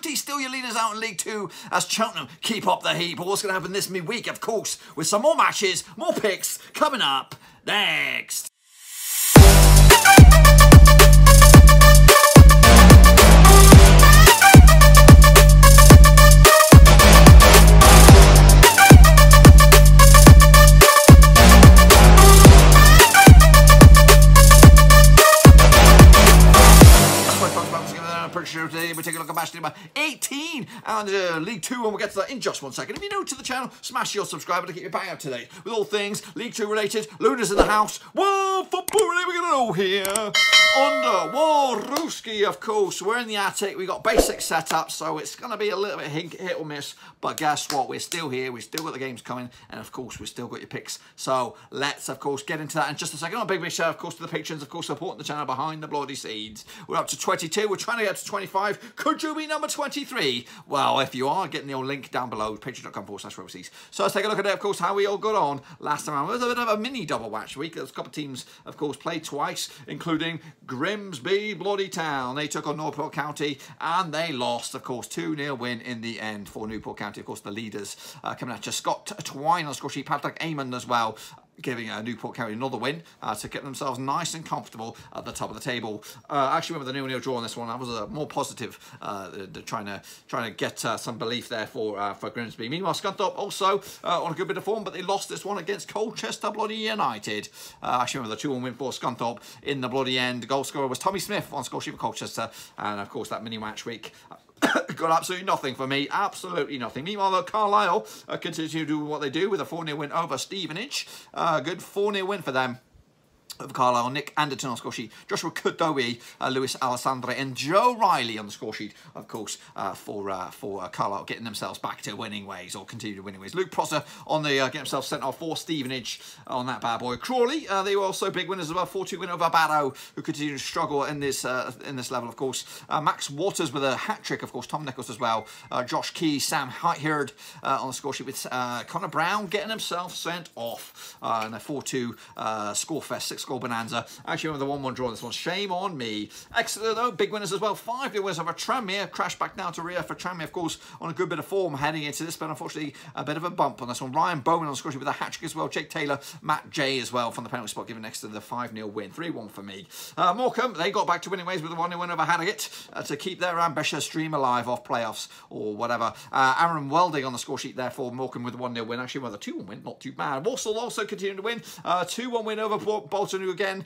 County still your leaders out in League 2 as Cheltenham keep up the heat. But what's going to happen this midweek, of course, with some more matches, more picks coming up next. Today we take a look at match number 18 and League 2, and we'll get to that in just 1 second. If you're new to the channel, smash your subscriber to keep you bang up to date with all things League 2 related. Luna's in the house. Well, football, we're going to know here. Under Waruski, of course. We're in the attic. We got basic setup, so it's going to be a little bit hit or miss. But guess what? We're still here. We've still got the games coming, and of course, we've still got your picks. So let's, of course, get into that in just a second. A big shout, of course, to the patrons, of course, supporting the channel behind the bloody scenes. We're up to 22. We're trying to get to 25. Could you be number 23? Well, if you are, getting the old link down below, patreon.com/Roverseas. So let's take a look at it, of course, how we all got on last time around. It was a bit of a mini double match week. There's a couple of teams, of course, played twice, including Grimsby bloody town. They took on Newport County and they lost, of course, 2-0 win in the end for Newport County. Of course, the leaders coming at you. Scott Twine on score sheet, Patrick Amon as well, giving Newport County another win to get themselves nice and comfortable at the top of the table. Actually went with a 0-0 draw on this one. That was more positive, trying to get some belief there for Grimsby. Meanwhile, Scunthorpe also on a good bit of form, but they lost this one against Colchester bloody United. Actually went with a 2-1 win for Scunthorpe in the bloody end. Goal scorer was Tommy Smith on score sheet for Colchester, and of course that mini match week got absolutely nothing for me. Absolutely nothing. Meanwhile, though, Carlisle continue to do what they do with a 4-0 win over Stevenage. Good 4-0 win for them. Of Carlisle, Nick Anderton on score sheet, Joshua Kudowi, Lewis Alessandre and Joe Riley on the score sheet, of course, for Carlisle getting themselves back to winning ways, or continued winning ways. Luke Prosser on the getting himself sent off for Stevenage on that bad boy. Crawley, they were also big winners as well, 4-2 win over Barrow, who continue to struggle in this level, of course. Max Waters with a hat-trick, of course, Tom Nichols as well, Josh Key, Sam Highard on the score sheet with Connor Brown getting himself sent off in a 4-2 scorefest, 6-goal bonanza. Actually, with a 1-1 draw on this one. Shame on me. Exeter, though, big winners as well. 5-0 winners over Tranmere. Crash back down to rear for Tranmere, of course, on a good bit of form heading into this, but unfortunately, a bit of a bump on this one. Ryan Bowman on the score sheet with a hat-trick as well. Jake Taylor, Matt J as well from the penalty spot, giving next to the 5-0 win. 3-1 for me. Morecambe, they got back to winning ways with a 1-0 win over Harrogate to keep their ambitious stream alive off playoffs or whatever. Aaron Welding on the score sheet there for Morecambe with a 1-0 win. Actually, with a 2-1 win, not too bad. Walsall also continuing to win. 2-1 win over Bolton, who again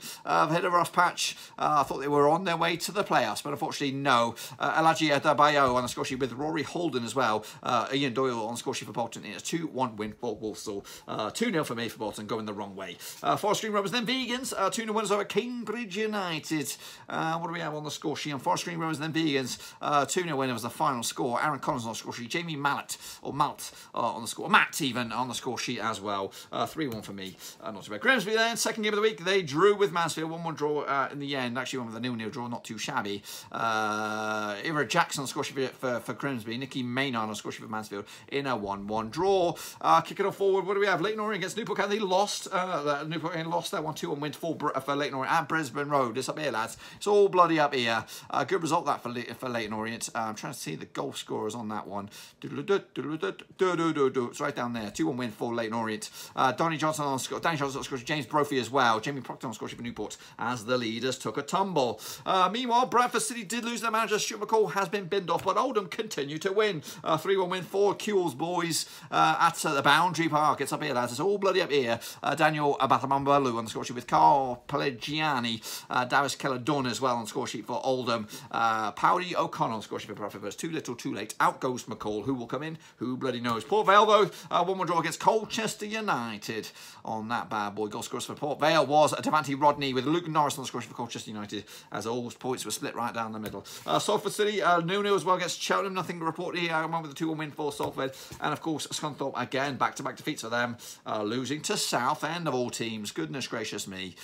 hit a rough patch. I thought they were on their way to the playoffs, but unfortunately, no. Elaji Adebayo on the score sheet with Rory Holden as well. Ian Doyle on the score sheet for Bolton. It's a 2-1 win for Walsall. 2-0 for me for Bolton, going the wrong way. Forest Green Rovers, then Vegans. 2-0 winners over Cambridge United. What do we have on the score sheet? On Forest Green Rovers, then Vegans. 2-0 winner was the final score. Aaron Collins on the score sheet. Jamie Mallet, or Malt on the score. Matt even on the score sheet as well. 3-1 for me. Not too bad. Grimsby then, second game of the week. They drew with Mansfield. 1-1 draw in the end. Actually went with a 0-0 draw, not too shabby. Ira Jackson on score sheet for Grimsby. Nicky Maynard on score sheet for Mansfield in a 1-1 draw. Kicking off forward, what do we have? Leyton Orient against Newport County. They lost. Newport County lost that 1-2 win for Leyton Orient at Brisbane Road. It's up here, lads. It's all bloody up here. Good result that for Leyton Orient. I'm trying to see the goal scorers on that one. It's right down there. 2-1 win for Leyton Orient. Danny Johnson on score. Danny Johnson on score sheet. James Brophy as well. Jamie Proctor on score sheet for Newport as the leaders took a tumble. Meanwhile, Bradford City did lose their manager. Stuart McCall has been binned off, but Oldham continue to win. 3-1 win for Kewell's boys at the Boundary Park. It's up here, lads. It's all bloody up here. Daniel Abatamambalu on the score sheet with Carl Pelleggiani. Darius Keller-Dunn as well on the score sheet for Oldham. Powdy O'Connell on the score sheet for Bradford, but it's too little too late. Out goes McCall. Who will come in? Who bloody knows? Port Vale, though, 1-1 draw against Colchester United on that bad boy. Goal scorers for Port Vale was Devante Rodney with Luke Norris on the score sheet for Colchester United, as all points were split right down the middle. Salford City, 0-0 as well against Cheltenham. Nothing to report here. I went with a 2-1 win for Salford. And of course, Scunthorpe again, back-to-back defeats for them, losing to Southend of all teams. Goodness gracious me.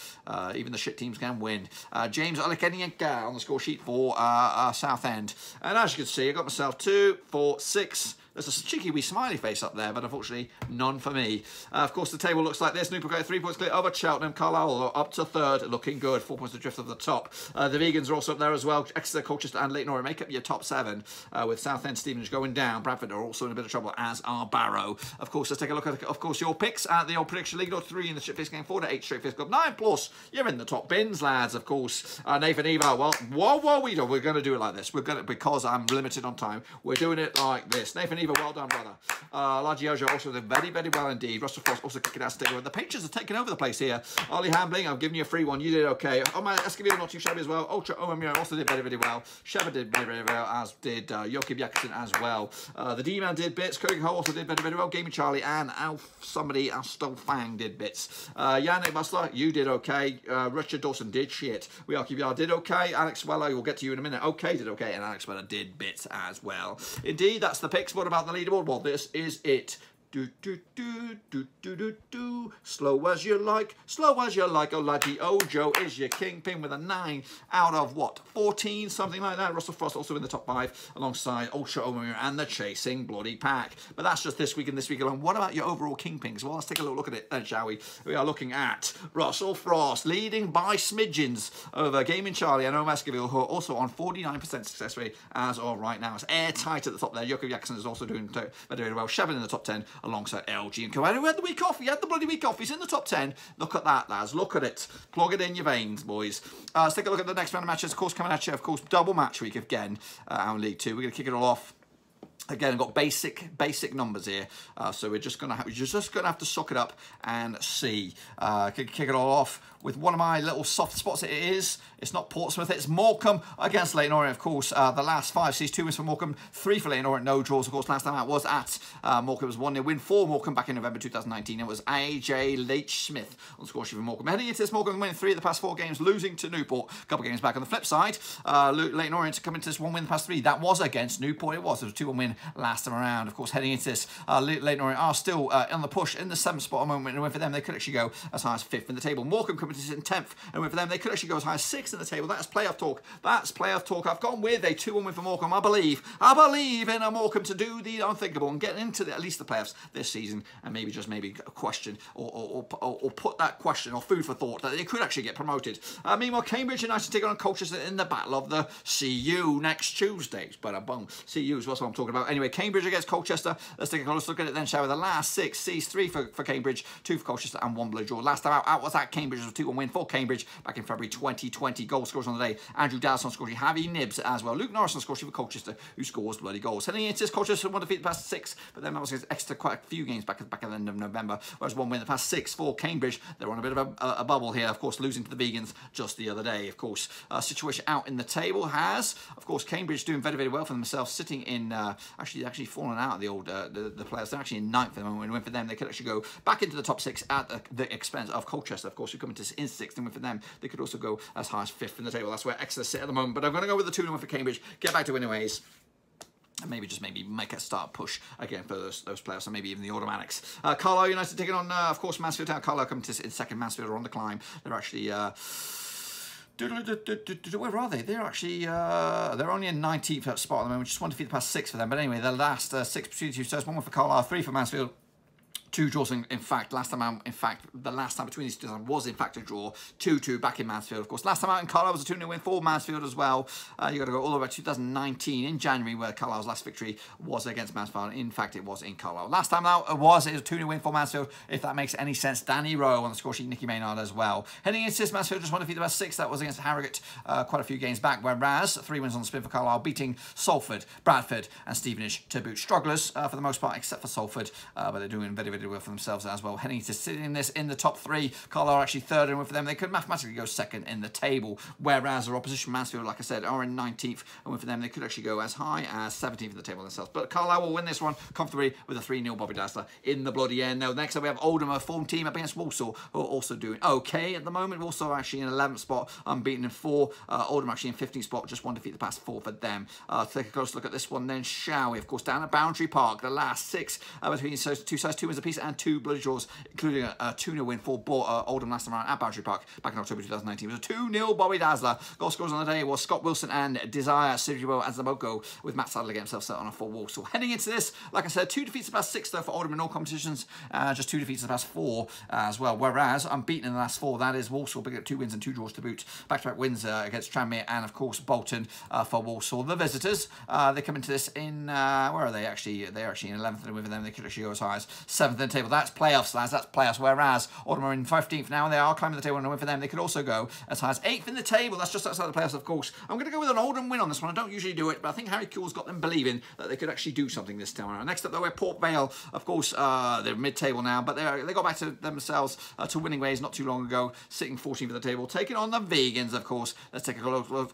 Even the shit teams can win. James Olekenienka on the score sheet for Southend. And as you can see, I got myself 2, 4, 6, There's a cheeky wee smiley face up there, but unfortunately none for me. Of course, the table looks like this. Newport got 3 points clear over Cheltenham. Carlisle up to third, looking good. 4 points adrift of the top. The Vegans are also up there as well. Exeter, Colchester and Leyton Orient make up your top 7, with Southend, Stevenage going down. Bradford are also in a bit of trouble, as are Barrow. Of course, let's take a look at, of course, your picks at the old prediction league. 3 in the straight fist game, 4 to 8 straight fist club. 9+. You're in the top bins, lads. Of course, Nathan Eva. Well, we do. We're going to do it like this. We're going to, because I'm limited on time. We're doing it like this. Nathan Eva, well done, brother. Lagiojo also did very, very well indeed. Russell Frost also kicking out sticker. The Patriots are taking over the place here. Ollie Hambling, I'm giving you a free one. You did okay. Oh my, Escobar not too shabby as well. Ultra Omamura also did very, very well. Sheva did very, very well, as did Joachim Jakobsen as well. The D-Man did bits. Cody Ho also did very, very well. Gaming Charlie and Aston Fang did bits. Yannick Bustler, you did okay. Richard Dawson did shit. We are QBR did okay. Alex Weller, we'll get to you in a minute. Okay, did okay. And Alex Weller did bits as well. Indeed, that's the picks. What about the leaderboard? Well, this is it. Do do do do do do do. Slow as you like, slow as you like. Olaji Ojo is your kingpin with a 9 out of what, 14, something like that. Russell Frost also in the top 5 alongside Ultra Omir and the Chasing Bloody Pack. But that's just this week and this week alone. What about your overall kingpins? Well, let's take a little look at it then, shall we? We are looking at Russell Frost leading by smidgens over Gaming Charlie and Omar Esquivel, who are also on 49% success rate as of right now. It's airtight at the top there. Joachim Jakobsen is also doing very, very well. Shevin in the top 10. Alongside LG and Cohen, who had the week off. He had the bloody week off. He's in the top 10. Look at that, lads. Look at it. Plug it in your veins, boys. Let's take a look at the next round of matches. Of course, coming at you, of course, double match week again out in League 2. We're going to kick it all off. Again, I've got basic numbers here, so we're just gonna have to suck it up and see. Kick it all off with one of my little soft spots. It is. It's not Portsmouth. It's Morecambe against Leyton Orient. Of course, the last 5 sees 2 wins for Morecambe, 3 for Leyton Orient, no draws. Of course, last time out was at Morecambe. It was 1-0 win for Morecambe back in November 2019. It was AJ Leach Smith on the score sheet for Morecambe. Heading into this, Morecambe winning 3 of the past 4 games, losing to Newport. A couple of games back on the flip side. Leyton Orient coming into this 1 win the past 3. That was against Newport. It was a 2-1 win last time around. Of course, heading into this, Leyton Orient are still on the push in the 7th spot at the moment, and win for them, they could actually go as high as 5th in the table. Morecambe coming to this in 10th, and win for them, they could actually go as high as 6th in the table. That's playoff talk. That's playoff talk. I've gone with a 2-1 win for Morecambe. I believe in a Morecambe to do the unthinkable and get into at least the playoffs this season, and maybe just maybe a question or put that question or food for thought that they could actually get promoted. Meanwhile, Cambridge United take on Colchester in the battle of the CU next Tuesday. But boom, CU is what I'm talking about. Anyway, Cambridge against Colchester. Let's take a close look at it then, shall we? The last 6 sees 3 for Cambridge, 2 for Colchester, and 1 blow draw. Last time out was at Cambridge. It was a 2-1 win for Cambridge back in February 2020. Goal scorers on the day: Andrew Dallas on score sheet, Javi Nibs as well. Luke Norris on score sheet for Colchester, who scores bloody goals. Heading into this, Colchester won defeat the past 6, but then that was against Exeter quite a few games back at the end of November, whereas 1 win the past 6 for Cambridge. They're on a bit of a bubble here, of course, losing to the Vegans just the other day. Of course, situation out in the table has, of course, Cambridge doing very, very well for themselves, sitting in actually falling out of the old the players. They're actually in 9th at the moment. Win for them, they could actually go back into the top 6 at the expense of Colchester, of course, who come into in 6th, and win for them, they could also go as high as 5th in the table. That's where Exeter sit at the moment, but I'm going to go with the 2-1 for Cambridge, get back to winning ways, and maybe make a start push again for those players, and maybe even the automatics. Carlisle United taking on, of course, Mansfield. Carlisle coming to in 2nd. Mansfield are on the climb. They're actually where are they? They're actually they're only in 19th spot at the moment. Just 1 defeat the past 6 for them. But anyway, the last 6 between 2 starts, 1 for Carlisle, 3 for Mansfield. 2 draws, in fact, the last time between these 2 was, in fact, a draw. 2-2 back in Mansfield, of course. Last time out in Carlisle was a 2-0 win for Mansfield as well. You got to go all the way to 2019 in January, where Carlisle's last victory was against Mansfield. In fact, it was in Carlisle. Last time out it was a 2-0 win for Mansfield, if that makes any sense. Danny Rowe on the score sheet, Nicky Maynard as well. Heading into this, Mansfield just 1 defeat the past 6. That was against Harrogate quite a few games back, whereas 3 wins on the spin for Carlisle, beating Salford, Bradford and Stevenage to boot. Strugglers for the most part, except for Salford, but they're doing very, very well for themselves as well. Heading to sitting this in the top 3. Carlisle are actually 3rd, and for them, they could mathematically go 2nd in the table, whereas their opposition, Mansfield, like I said, are in 19th, and for them, they could actually go as high as 17th in the table themselves. But Carlisle will win this one comfortably with a 3-0 Bobby Dazzler in the bloody end. Now, next up, we have Oldham, a form team up against Walsall, who are also doing okay at the moment. Walsall are actually in 11th spot, unbeaten in 4. Oldham actually in 15th spot, just 1 defeat the past 4 for them. Take a close look at this one then, shall we? Of course, down at Boundary Park, the last 6 between 2 sides, 2 wins apiece apiece and 2 bloody draws, including a 2-0 win for Oldham last time around at Boundary Park back in October 2019. It was a 2-0 Bobby Dazzler. Goal scorers on the day was Scott Wilson and Desire Siribo Azamoko, with Matt Sadler getting himself set on a full Walsall. Heading into this, like I said, 2 defeats in the past 6 though for Oldham in all competitions, just 2 defeats in the past 4 as well. Whereas unbeaten in the last 4, that is Walsall, picking up 2 wins and 2 draws to boot. Back-to-back wins against Tranmere and of course Bolton for Walsall. The visitors, they come into this in where are they actually? They're actually in 11th, and with them they could actually go as high as 7th in the table. That's playoffs, lads. That's playoffs. Whereas Oldham are in 15th now, and they are climbing the table, and a win for them, they could also go as high as 8th in the table. That's just outside the playoffs, of course. I'm going to go with an Oldham win on this one. I don't usually do it, but I think Harry Kewell's got them believing that they could actually do something this time around. Next up, though, we're Port Vale. Of course, they're mid-table now, but they got back to themselves to winning ways not too long ago, sitting 14th of the table, taking on the Vegans, of course. Let's take a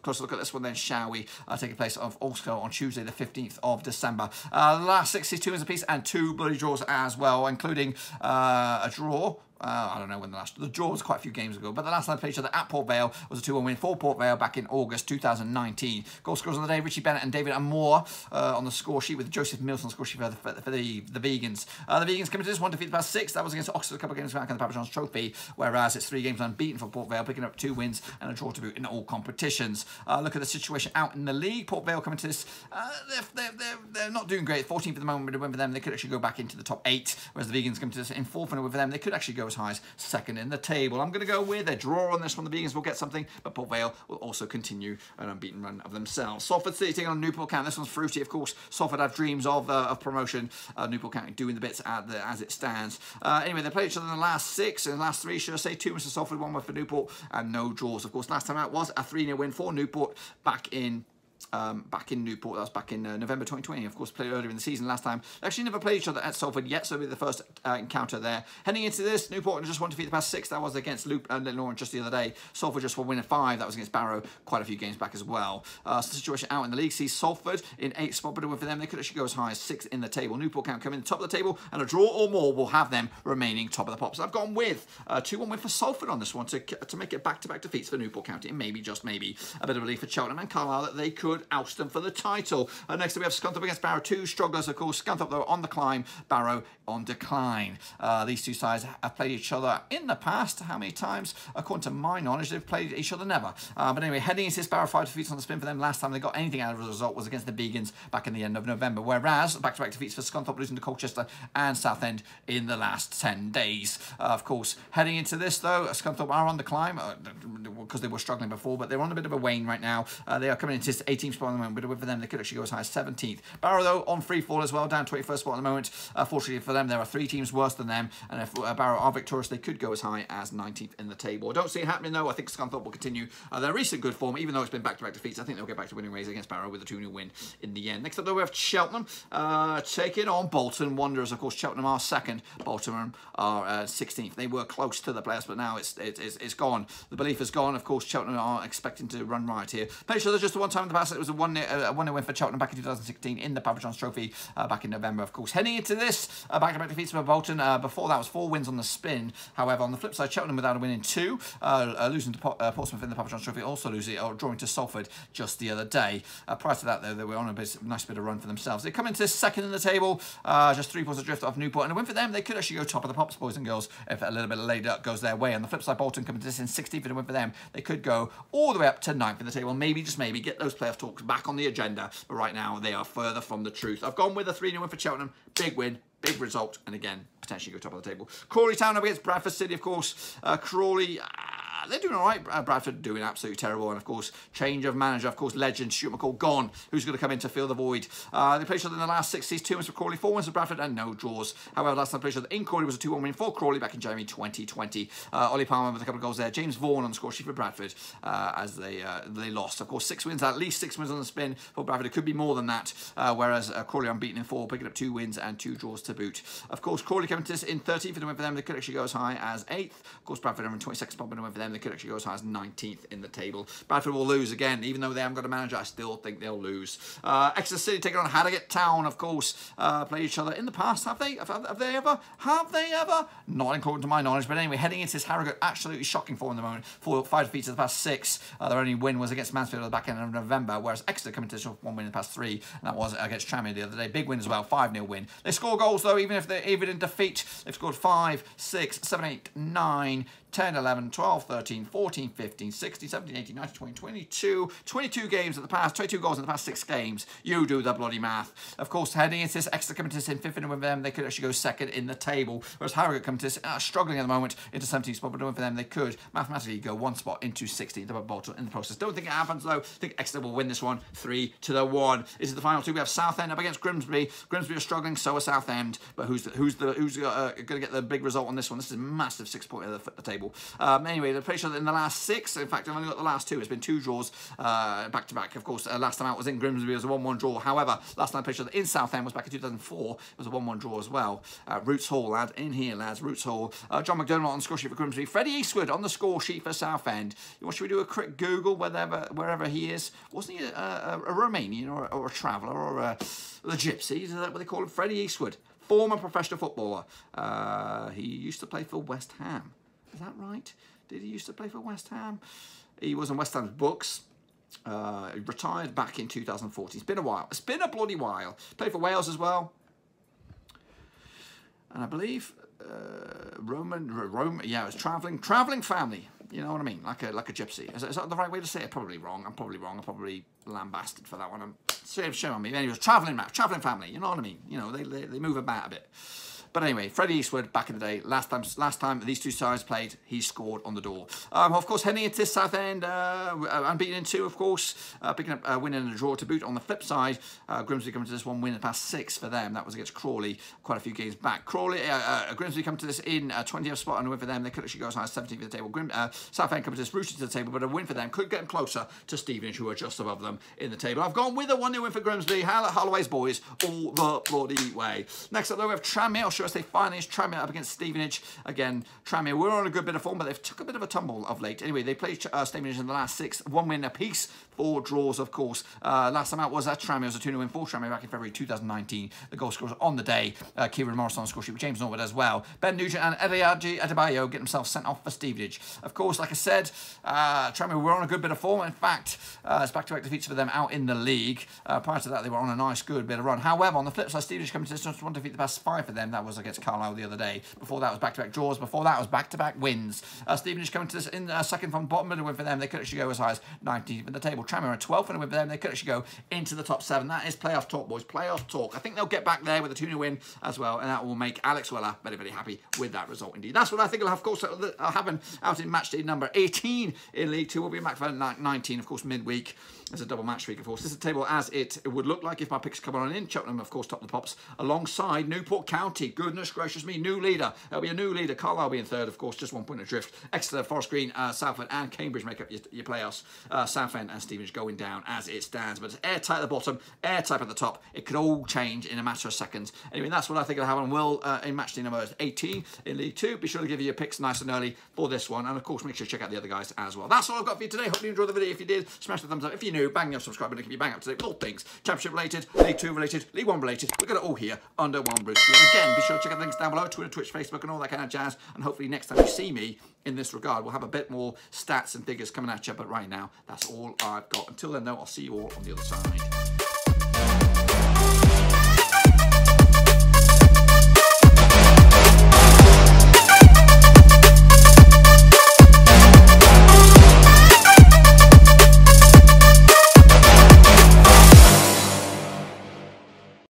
closer look at this one then, shall we? Taking place also on Tuesday, the 15th of December. The last 62 wins apiece and 2 bloody draws as well, including a draw. I don't know when the draw was quite a few games ago, but the last time they played each other at Port Vale was a 2-1 win for Port Vale back in August 2019. Goal scorers on the day, Richie Bennett and David Amore on the score sheet, with Joseph Mills on the score sheet for the Vegans. The Vegans coming to this one defeat the past 6. That was against Oxford a couple of games back in the Papa John's Trophy, whereas it's 3 games unbeaten for Port Vale, picking up 2 wins and a draw to boot in all competitions. Look at the situation out in the league. Port Vale coming to this, they're not doing great. 14th at the moment, with a win for them, they could actually go back into the top 8, whereas the Vegans coming to this in 4th, and a win for them, they could actually go as high as 2nd in the table. I'm going to go with a draw on this one. The Vegans will get something, but Port Vale will also continue an unbeaten run of themselves. Salford City taking on Newport County. This one's fruity, of course. Salford have dreams of promotion. Newport County doing the bits as it stands. Anyway, they played each other in the last 6, and the last 3, should I say, 2 wins for Salford, 1 win for Newport, and no draws. Of course, last time out was a 3-0 win for Newport back in Newport. That was back in November 2020. Of course, played earlier in the season last time. They actually never played each other at Salford yet, so it'll be the first encounter there. Heading into this, Newport just won defeat the past 6. That was against Leyton just the other day. Salford just won win 5. That was against Barrow quite a few games back as well. So the situation out in the league sees Salford in 8th spot, but a win for them, they could actually go as high as 6th in the table. Newport County come in the top of the table, and a draw or more will have them remaining top of the pops. I've gone with a 2-1 win for Salford on this one to make it back-to-back defeats for Newport County, and maybe, just maybe, a bit of relief for Cheltenham and Carlisle that they could oust them for the title. Next up we have Scunthorpe against Barrow, 2 strugglers, of course. Scunthorpe though on the climb, Barrow on decline. These 2 sides have played each other in the past. How many times? According to my knowledge, they've played each other never. But anyway, heading into this, Barrow 5 defeats on the spin for them. Last time they got anything out of the result was against the Vegans back in the end of November, whereas back-to-back defeats for Scunthorpe, losing to Colchester and Southend in the last 10 days. Of course, heading into this though, Scunthorpe are on the climb because they were struggling before, but they're on a bit of a wane right now. They are coming into this 18th spot at the moment, but a win for them, they could actually go as high as 17th. Barrow though on free fall as well, down 21st spot at the moment. Fortunately for them, there are 3 teams worse than them, and if Barrow are victorious, they could go as high as 19th in the table. I don't see it happening though. I think Scunthorpe will continue their recent good form, even though it's been back-to-back defeats. I think they'll get back to winning ways against Barrow with a 2-0 win in the end. Next up though, we have Cheltenham taking on Bolton Wanderers. Of course, Cheltenham are 2nd, Bolton are 16th. They were close to the playoffs, but now it's gone. The belief is gone. Of course, Cheltenham are expecting to run riot here. Played each other just the one time in the past. It was a 1-0 win for Cheltenham back in 2016 in the Papa John's Trophy back in November, of course. Heading into this, back-to-back defeats for Bolton. Before that was 4 wins on the spin. However, on the flip side, Cheltenham without a win in 2, losing to Portsmouth in the Papa John's Trophy, also losing or drawing to Salford just the other day. Prior to that, though, they were on a nice bit of run for themselves. They come into 2nd in the table, just 3 points adrift off Newport, and a win for them. They could actually go top of the pops, boys and girls, if a little bit later goes their way. On the flip side, Bolton coming to this in 16th, and a win for them. They could go all the way up to 9th in the table, maybe, just maybe, get those playoff talks back on the agenda. But right now, they are further from the truth. I've gone with a 3-0 win for Cheltenham. Big win, big result, and again, potentially go top of the table. Crawley Town up against Bradford City, of course. Crawley, they're doing all right. Bradford doing absolutely terrible. And, of course, change of manager. Of course, legend Stuart McCall gone. Who's going to come in to fill the void? They played each other in the last 6 seasons. 2 wins for Crawley, 4 wins for Bradford, and no draws. However, last time they played each other in Crawley was a 2-1 win for Crawley back in January 2020. Ollie Palmer with a couple of goals there. James Vaughan on the score sheet for Bradford as they lost. Of course, 6 wins, at least 6 wins on the spin for Bradford. It could be more than that, whereas Crawley unbeaten in 4, picking up 2 wins and 2 draws to boot. Of course, Crawley coming to this in 13th, and a win for them. They could actually go as high as 8th. Of course, Bradford are in 22nd spot, but a win for them. them, they could actually go as high as 19th in the table. Bradford will lose again, even though they haven't got a manager. I still think they'll lose. Exeter City taking on Harrogate Town, of course, played each other in the past. Have they ever? Not according to my knowledge, but anyway, heading into this Harrogate, absolutely shocking form at the moment. 5 defeats in the past 6. Their only win was against Mansfield at the back end of November, whereas Exeter coming to this 1 win in the past 3, and that was against Tranmere the other day. Big win as well, 5-0 win. They score goals though, even in defeat. They've scored 5, 6, 7, 8, 9, 10, 11, 12, 13, 14, 15, 16, 17, 18, 19, 20, 22 games in the past, 22 goals in the past 6 games. You do the bloody math. Of course, heading into this, Exeter coming to this in 5th win with them, they could actually go 2nd in the table, whereas Harrogate coming to this, struggling at the moment, into 17th spot, but doing for them, they could mathematically go 1 spot into 16th, above Bolton in the process. Don't think it happens though. I think Exeter will win this one 3-1. This is the final 2. We have Southend up against Grimsby. Grimsby are struggling, so are Southend, but who's going to get the big result on this one? This is a massive 6-point at the table. Anyway, they're pretty sure that in the last 6, in fact, I've only got the last 2. It's been 2 draws back to back. Of course, last time out was in Grimsby. It was a 1-1 draw. However, last time I played sure that in Southend was back in 2004. It was a 1-1 draw as well. Roots Hall, lad, in here, lads. Roots Hall. John McDermott on the score sheet for Grimsby. Freddie Eastwood on the score sheet for Southend. Should we do a quick Google wherever he is? Wasn't he a Romanian or a traveller or a gypsy? Is that what they call him? Freddie Eastwood, former professional footballer. He used to play for West Ham. Is that right? Did he used to play for West Ham? He was on West Ham's books. He retired back in 2014. It's been a while. It's been a bloody while. Played for Wales as well. And I believe yeah, it was travelling family. You know what I mean? Like a gypsy. Is that the right way to say it? Probably wrong. I'm probably wrong. I'm probably lambasted for that one. I'm shame on me. Anyway, it was travelling family. You know what I mean? You know, they move about a bit. But anyway, Freddie Eastwood, back in the day, last time these two sides played, he scored on the door. Of course, heading into Southend, unbeaten in 2, of course, picking up a win and a draw to boot. On the flip side, Grimsby coming to this 1 win in the past 6 for them. That was against Crawley, quite a few games back. Grimsby come to this in 20th spot and a win for them. They could actually go as high as 17th in the table. Southend come to this rooted to the table, but a win for them could get them closer to Stevenage, who are just above them in the table. I've gone with a 1-0 win for Grimsby. Holloway's boys all the bloody way. Next up, though, we have Tranmere. Show us they finished. Tranmere up against Stevenage. Again, Tranmere were on a good bit of form, but they've took a bit of a tumble of late. Anyway, they played Stevenage in the last 6, 1 win apiece, 4 draws, of course. Last time out was at Tranmere. It was a 2-0 win for Tranmere back in February 2019. The goal scorers on the day. Kieran Morris on the score sheet with James Norwood as well. Ben Nugent and Ediaji Adebayo get themselves sent off for Stevenage. Of course, like I said, Tranmere were on a good bit of form. In fact, it's back-to-back defeats for them out in the league. Prior to that, they were on a nice, good bit of run. However, on the flip side, Stevenage coming to this 1 defeat the past 5 for them. That was against Carlisle the other day. Before that was back-to-back draws. Before that was back-to-back wins. Stevenage coming to this in second from bottom of the win for them. They could actually go as high as 19th in the table. Tranmere are 12th in a win for them. They could actually go into the top 7. That is playoff talk, boys. Playoff talk. I think they'll get back there with a 2-0 win as well, and that will make Alex Weller very, very happy with that result indeed. That's what I think will have, of course, happen out in match day number 18 in League 2. We'll be back for 19, of course, midweek. There's a double match week, of course. This is the table as it would look like if my picks come on in. Cheltenham, of course, top of the pops, alongside Newport County. Goodness gracious me, new leader. There'll be a new leader. Carlisle will be in 3rd, of course, just 1 point adrift. Exeter, Forest Green, Salford and Cambridge make up your playoffs. Southend and Stevenage going down as it stands. But it's airtight at the bottom, airtight at the top. It could all change in a matter of seconds. Anyway, that's what I think will happen. Will in match day number 18 in League 2. Be sure to give you your picks nice and early for this one. And, of course, make sure to check out the other guys as well. That's all I've got for you today. Hope you enjoyed the video. If you did, smash the thumbs up. If you're new, bang your subscribe button. Keep you bang up to date with all things Championship related, League 2 related, League 1 related. We've got it all here under one roof. And again, be sure to check out the links down below, Twitter, Twitch, Facebook, and all that kind of jazz. And hopefully next time you see me in this regard, we'll have a bit more stats and figures coming at you. But right now, that's all I've got. Until then, though, I'll see you all on the other side.